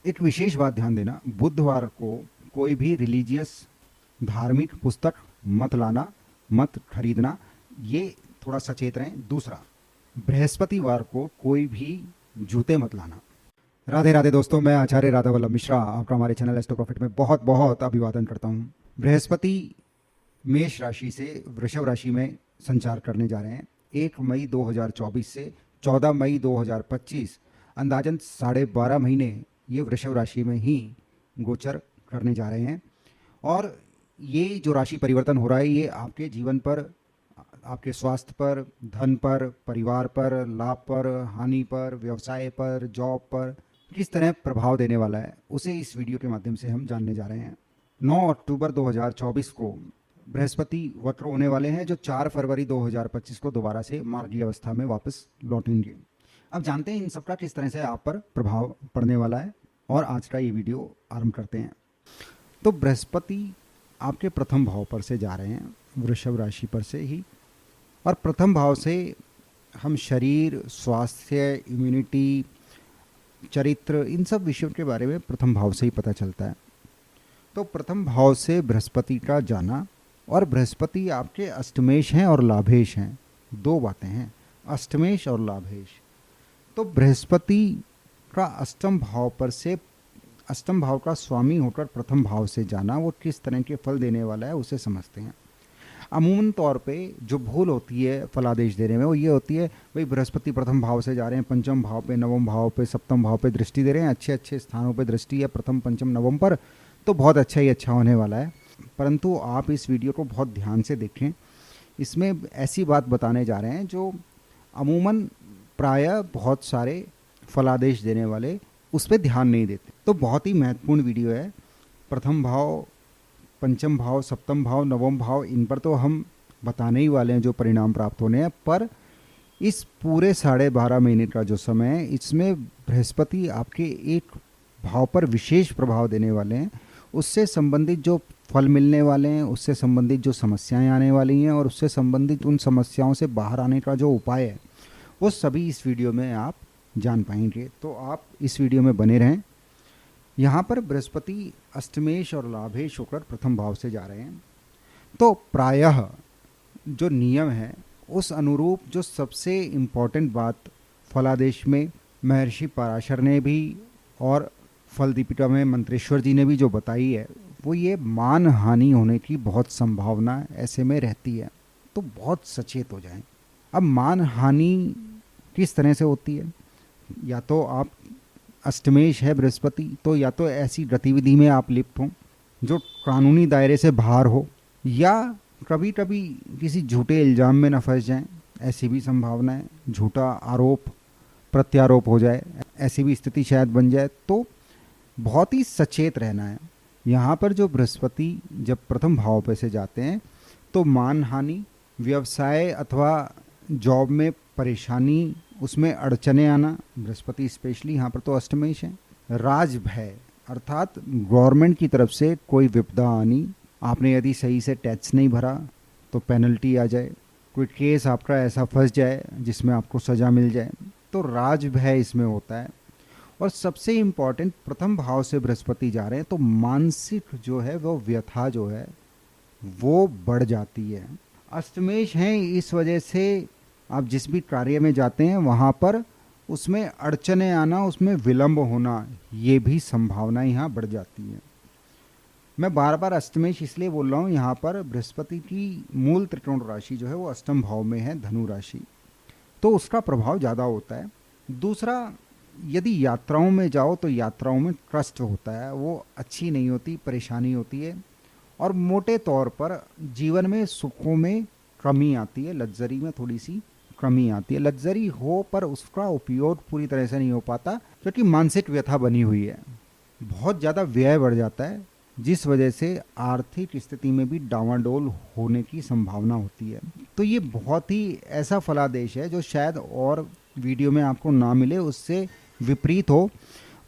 एक विशेष बात ध्यान देना, बुधवार को कोई भी रिलीजियस धार्मिक पुस्तक मत लाना, मत खरीदना, ये थोड़ा सचेत रहें। दूसरा, बृहस्पतिवार को कोई भी जूते मत लाना। राधे राधे दोस्तों, मैं आचार्य राधा वल्लभ मिश्रा आपका हमारे चैनल एस्ट्रो प्रॉफिट में बहुत बहुत अभिवादन करता हूँ। बृहस्पति मेष राशि से वृषभ राशि में संचार करने जा रहे हैं 1 मई 2024 से 14 मई 2025, अंदाजन 12.5 महीने ये वृषभ राशि में ही गोचर करने जा रहे हैं। और ये जो राशि परिवर्तन हो रहा है, ये आपके जीवन पर, आपके स्वास्थ्य पर, धन पर, परिवार पर, लाभ पर, हानि पर, व्यवसाय पर, जॉब पर किस तरह प्रभाव देने वाला है, उसे इस वीडियो के माध्यम से हम जानने जा रहे हैं। 9 अक्टूबर 2024 को बृहस्पति वक्र होने वाले हैं, जो 4 फरवरी 2025 को दोबारा से मार्गीय अवस्था में वापस लौटेंगे। अब जानते हैं इन सबका किस तरह से आप पर प्रभाव पड़ने वाला है, और आज का ये वीडियो आरंभ करते हैं। तो बृहस्पति आपके प्रथम भाव पर से जा रहे हैं, वृषभ राशि पर से ही, और प्रथम भाव से हम शरीर, स्वास्थ्य, इम्यूनिटी, चरित्र, इन सब विषयों के बारे में प्रथम भाव से ही पता चलता है। तो प्रथम भाव से बृहस्पति का जाना, और बृहस्पति आपके अष्टमेश हैं और लाभेश हैं, दो बातें हैं, अष्टमेश और लाभेश। तो बृहस्पति का अष्टम भाव पर से, अष्टम भाव का स्वामी होकर प्रथम भाव से जाना, वो किस तरह के फल देने वाला है उसे समझते हैं। अमूमन तौर पे जो भूल होती है फलादेश देने में, वो ये होती है, भाई बृहस्पति प्रथम भाव से जा रहे हैं, पंचम भाव पे, नवम भाव पे, सप्तम भाव पे दृष्टि दे रहे हैं, अच्छे अच्छे स्थानों पे दृष्टि है प्रथम, पंचम, नवम पर, तो बहुत अच्छा ही अच्छा होने वाला है। परंतु आप इस वीडियो को बहुत ध्यान से देखें, इसमें ऐसी बात बताने जा रहे हैं जो अमूमन प्रायः बहुत सारे फलादेश देने वाले उस पर ध्यान नहीं देते। तो बहुत ही महत्वपूर्ण वीडियो है। प्रथम भाव, पंचम भाव, सप्तम भाव, नवम भाव, इन पर तो हम बताने ही वाले हैं जो परिणाम प्राप्त होने हैं, पर इस पूरे 12.5 महीने का जो समय है, इसमें बृहस्पति आपके एक भाव पर विशेष प्रभाव देने वाले हैं। उससे संबंधित जो फल मिलने वाले हैं, उससे संबंधित जो समस्याएं आने वाली हैं, और उससे संबंधित उन समस्याओं से बाहर आने का जो उपाय है, वो सभी इस वीडियो में आप जान पाएंगे। तो आप इस वीडियो में बने रहें। यहाँ पर बृहस्पति अष्टमेश और लाभेश होकर प्रथम भाव से जा रहे हैं। तो प्रायः जो नियम है उस अनुरूप जो सबसे इम्पॉर्टेंट बात फलादेश में महर्षि पराशर ने भी और फल दीपिका में मंत्रेश्वर जी ने भी जो बताई है, वो ये मान हानि होने की बहुत संभावना ऐसे में रहती है, तो बहुत सचेत हो जाएं। अब मान हानि किस तरह से होती है? या तो आप अष्टमेश है बृहस्पति, तो या तो ऐसी गतिविधि में आप लिप्त हों जो कानूनी दायरे से बाहर हो, या कभी कभी किसी झूठे इल्ज़ाम में न फंस जाएं, ऐसी भी संभावना है। झूठा आरोप प्रत्यारोप हो जाए, ऐसी भी स्थिति शायद बन जाए। तो बहुत ही सचेत रहना है। यहाँ पर जो बृहस्पति जब प्रथम भाव पे से जाते हैं, तो मान हानि, व्यवसाय अथवा जॉब में परेशानी, उसमें अड़चने आना, बृहस्पति स्पेशली यहाँ पर तो अष्टमेश है। राज भय, अर्थात गवर्नमेंट की तरफ से कोई विपदा आनी, आपने यदि सही से टैक्स नहीं भरा तो पेनल्टी आ जाए, कोई केस आपका ऐसा फंस जाए जिसमें आपको सज़ा मिल जाए, तो राज भय इसमें होता है। और सबसे इम्पॉर्टेंट, प्रथम भाव से बृहस्पति जा रहे हैं, तो मानसिक जो है वो व्यथा जो है वो बढ़ जाती है। अष्टमेश हैं, इस वजह से आप जिस भी कार्य में जाते हैं वहाँ पर उसमें अड़चने आना, उसमें विलंब होना, ये भी संभावना यहाँ बढ़ जाती है। मैं बार बार अष्टमेश इसलिए बोल रहा हूँ, यहाँ पर बृहस्पति की मूल त्रिकोण राशि जो है वो अष्टम भाव में है, धनु राशि, तो उसका प्रभाव ज़्यादा होता है। दूसरा, यदि यात्राओं में जाओ तो यात्राओं में कष्ट होता है, वो अच्छी नहीं होती, परेशानी होती है। और मोटे तौर पर जीवन में सुखों में कमी आती है, लग्जरी में थोड़ी सी कमी आती है। लग्जरी हो पर उसका उपयोग पूरी तरह से नहीं हो पाता, क्योंकि मानसिक व्यथा बनी हुई है। बहुत ज़्यादा व्यय बढ़ जाता है, जिस वजह से आर्थिक स्थिति में भी डावाडोल होने की संभावना होती है। तो ये बहुत ही ऐसा फलादेश है जो शायद और वीडियो में आपको ना मिले, उससे विपरीत हो,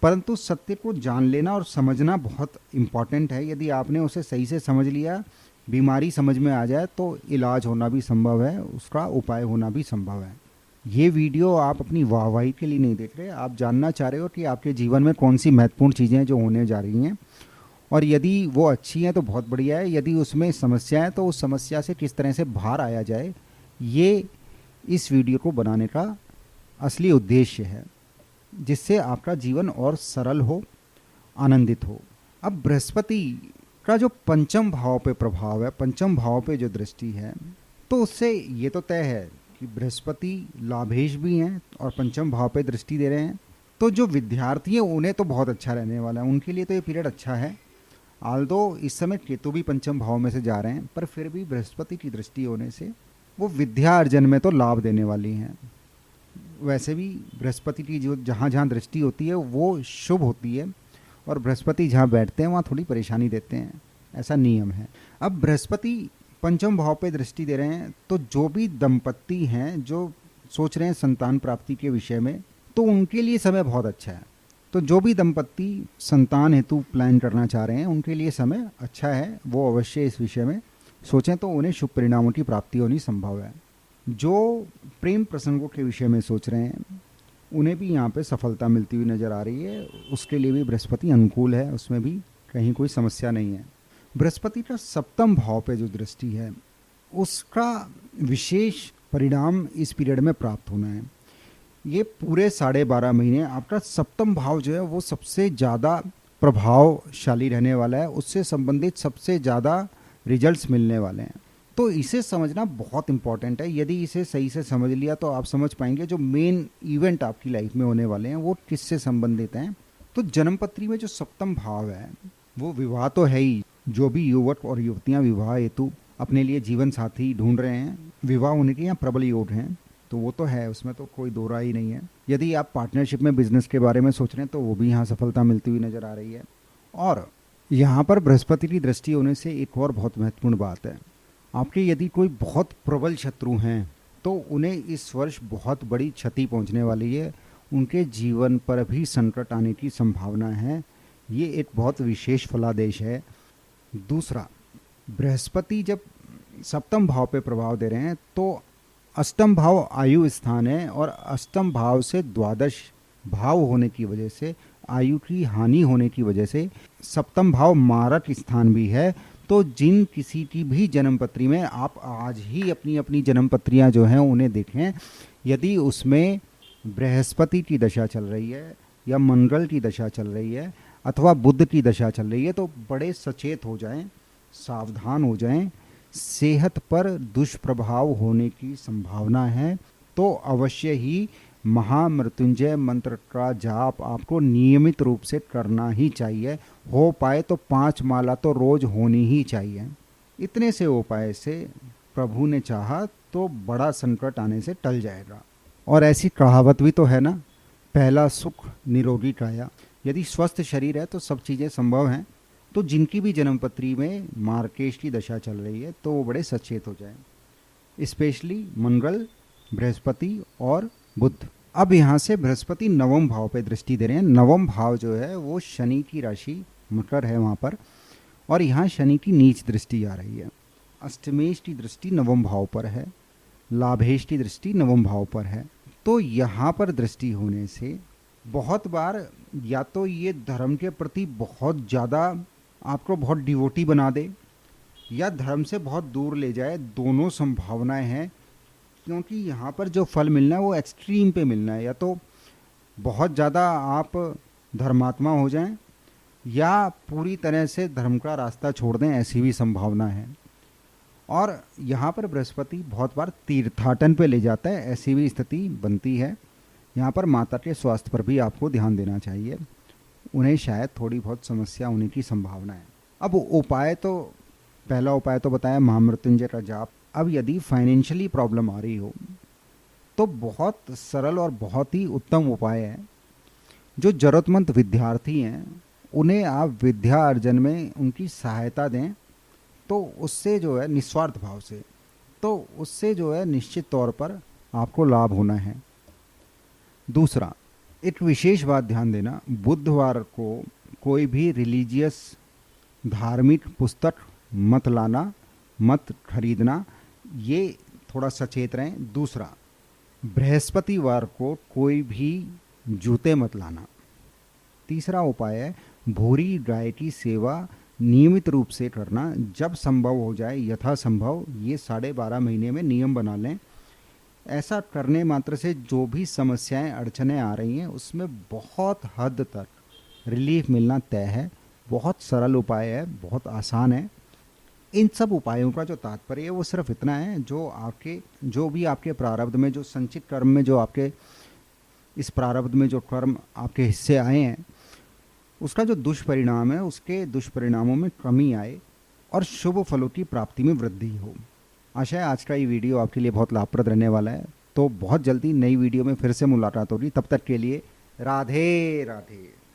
परंतु सत्य को जान लेना और समझना बहुत इम्पॉर्टेंट है। यदि आपने उसे सही से समझ लिया, बीमारी समझ में आ जाए, तो इलाज होना भी संभव है, उसका उपाय होना भी संभव है। ये वीडियो आप अपनी वाहवाही के लिए नहीं देख रहे, आप जानना चाह रहे हो कि आपके जीवन में कौन सी महत्वपूर्ण चीज़ें हैं जो होने जा रही हैं, और यदि वो अच्छी हैं तो बहुत बढ़िया है, यदि उसमें समस्या है तो उस समस्या से किस तरह से बाहर आया जाए, ये इस वीडियो को बनाने का असली उद्देश्य है, जिससे आपका जीवन और सरल हो, आनंदित हो। अब बृहस्पति का जो पंचम भाव पे प्रभाव है, पंचम भाव पे जो दृष्टि है, तो उससे ये तो तय है कि बृहस्पति लाभेश भी हैं और पंचम भाव पे दृष्टि दे रहे हैं, तो जो विद्यार्थी हैं उन्हें तो बहुत अच्छा रहने वाला है, उनके लिए तो ये पीरियड अच्छा है। आल्दो इस समय केतु भी पंचम भाव में से जा रहे हैं, पर फिर भी बृहस्पति की दृष्टि होने से वो विद्या अर्जन में तो लाभ देने वाली हैं। वैसे भी बृहस्पति की जो जहाँ जहाँ दृष्टि होती है वो शुभ होती है, और बृहस्पति जहाँ बैठते हैं वहाँ थोड़ी परेशानी देते हैं, ऐसा नियम है। अब बृहस्पति पंचम भाव पे दृष्टि दे रहे हैं, तो जो भी दंपत्ति हैं जो सोच रहे हैं संतान प्राप्ति के विषय में, तो उनके लिए समय बहुत अच्छा है। तो जो भी दंपत्ति संतान हेतु प्लान करना चाह रहे हैं उनके लिए समय अच्छा है, वो अवश्य इस विषय में सोचें तो उन्हें शुभ परिणामों की प्राप्ति होनी संभव है। जो प्रेम प्रसंगों के विषय में सोच रहे हैं उन्हें भी यहाँ पे सफलता मिलती हुई नज़र आ रही है, उसके लिए भी बृहस्पति अनुकूल है, उसमें भी कहीं कोई समस्या नहीं है। बृहस्पति का सप्तम भाव पे जो दृष्टि है उसका विशेष परिणाम इस पीरियड में प्राप्त होना है। ये पूरे 12.5 महीने आपका सप्तम भाव जो है वो सबसे ज़्यादा प्रभावशाली रहने वाला है, उससे संबंधित सबसे ज़्यादा रिजल्ट्स मिलने वाले हैं। तो इसे समझना बहुत इंपॉर्टेंट है, यदि इसे सही से समझ लिया तो आप समझ पाएंगे जो मेन इवेंट आपकी लाइफ में होने वाले हैं वो किससे संबंधित हैं। तो जन्मपत्री में जो सप्तम भाव है वो विवाह तो है ही, जो भी युवक और युवतियां विवाह हेतु अपने लिए जीवन साथी ढूंढ रहे हैं, विवाह होने के यहाँ प्रबल योग हैं, तो वो तो है, उसमें तो कोई दो राय ही नहीं है। यदि आप पार्टनरशिप में बिजनेस के बारे में सोच रहे हैं तो वो भी यहाँ सफलता मिलती हुई नजर आ रही है। और यहाँ पर बृहस्पति की दृष्टि होने से एक और बहुत महत्वपूर्ण बात है, आपके यदि कोई बहुत प्रबल शत्रु हैं तो उन्हें इस वर्ष बहुत बड़ी क्षति पहुँचने वाली है, उनके जीवन पर भी संकट आने की संभावना है। ये एक बहुत विशेष फलादेश है। दूसरा, बृहस्पति जब सप्तम भाव पे प्रभाव दे रहे हैं तो अष्टम भाव आयु स्थान है, और अष्टम भाव से द्वादश भाव होने की वजह से, आयु की हानि होने की वजह से सप्तम भाव मारक स्थान भी है। तो जिन किसी की भी जन्मपत्री में आप आज ही अपनी अपनी जन्मपत्रियां जो हैं उन्हें देखें, यदि उसमें बृहस्पति की दशा चल रही है या मंगल की दशा चल रही है अथवा बुध की दशा चल रही है तो बड़े सचेत हो जाएं, सावधान हो जाएं, सेहत पर दुष्प्रभाव होने की संभावना है। तो अवश्य ही महामृत्युंजय मंत्र का जाप आपको नियमित रूप से करना ही चाहिए, हो पाए तो 5 माला तो रोज होनी ही चाहिए। इतने से उपाय से प्रभु ने चाहा तो बड़ा संकट आने से टल जाएगा। और ऐसी कहावत भी तो है ना, पहला सुख निरोगी काया। यदि स्वस्थ शरीर है तो सब चीज़ें संभव हैं। तो जिनकी भी जन्मपत्री में मार्केश की दशा चल रही है तो वो बड़े सचेत हो जाएं, स्पेशली मंगल, बृहस्पति और बुध। अब यहाँ से बृहस्पति नवम भाव पे दृष्टि दे रहे हैं। नवम भाव जो है वो शनि की राशि मकर है वहाँ पर, और यहाँ शनि की नीच दृष्टि आ रही है। अष्टमेश की दृष्टि नवम भाव पर है, लाभेश की दृष्टि नवम भाव पर है। तो यहाँ पर दृष्टि होने से बहुत बार या तो ये धर्म के प्रति बहुत ज़्यादा आपको बहुत डिवोटी बना दे या धर्म से बहुत दूर ले जाए, दोनों संभावनाएं हैं। क्योंकि यहाँ पर जो फल मिलना है वो एक्सट्रीम पे मिलना है, या तो बहुत ज़्यादा आप धर्मात्मा हो जाएं या पूरी तरह से धर्म का रास्ता छोड़ दें, ऐसी भी संभावना है। और यहाँ पर बृहस्पति बहुत बार तीर्थाटन पे ले जाता है, ऐसी भी स्थिति बनती है। यहाँ पर माता के स्वास्थ्य पर भी आपको ध्यान देना चाहिए, उन्हें शायद थोड़ी बहुत समस्या होने की संभावना है। अब उपाय तो पहला उपाय तो बताया महामृत्युंजय का जाप। अब यदि फाइनेंशियली प्रॉब्लम आ रही हो तो बहुत सरल और बहुत ही उत्तम उपाय है। जो ज़रूरतमंद विद्यार्थी हैं उन्हें आप विद्या अर्जन में उनकी सहायता दें, तो उससे जो है निस्वार्थ भाव से, तो उससे जो है निश्चित तौर पर आपको लाभ होना है। दूसरा, एक विशेष बात ध्यान देना, बुधवार को कोई भी रिलीजियस धार्मिक पुस्तक मत लाना, मत खरीदना, ये थोड़ा सचेत रहें। दूसरा, बृहस्पतिवार को कोई भी जूते मत लाना। तीसरा उपाय है भूरी गाय की सेवा नियमित रूप से करना, जब संभव हो जाए यथासंभव। ये 12.5 महीने में नियम बना लें। ऐसा करने मात्र से जो भी समस्याएं अड़चनें आ रही हैं उसमें बहुत हद तक रिलीफ मिलना तय है। बहुत सरल उपाय है, बहुत आसान है। इन सब उपायों का जो तात्पर्य है वो सिर्फ इतना है, जो भी आपके प्रारब्ध में, जो संचित कर्म में, जो आपके इस प्रारब्ध में जो कर्म आपके हिस्से आए हैं उसका जो दुष्परिणाम है उसके दुष्परिणामों में कमी आए और शुभ फलों की प्राप्ति में वृद्धि हो। आशा है आज का ये वीडियो आपके लिए बहुत लाभप्रद रहने वाला है। तो बहुत जल्दी नई वीडियो में फिर से मुलाकात होगी। तब तक के लिए राधे राधे।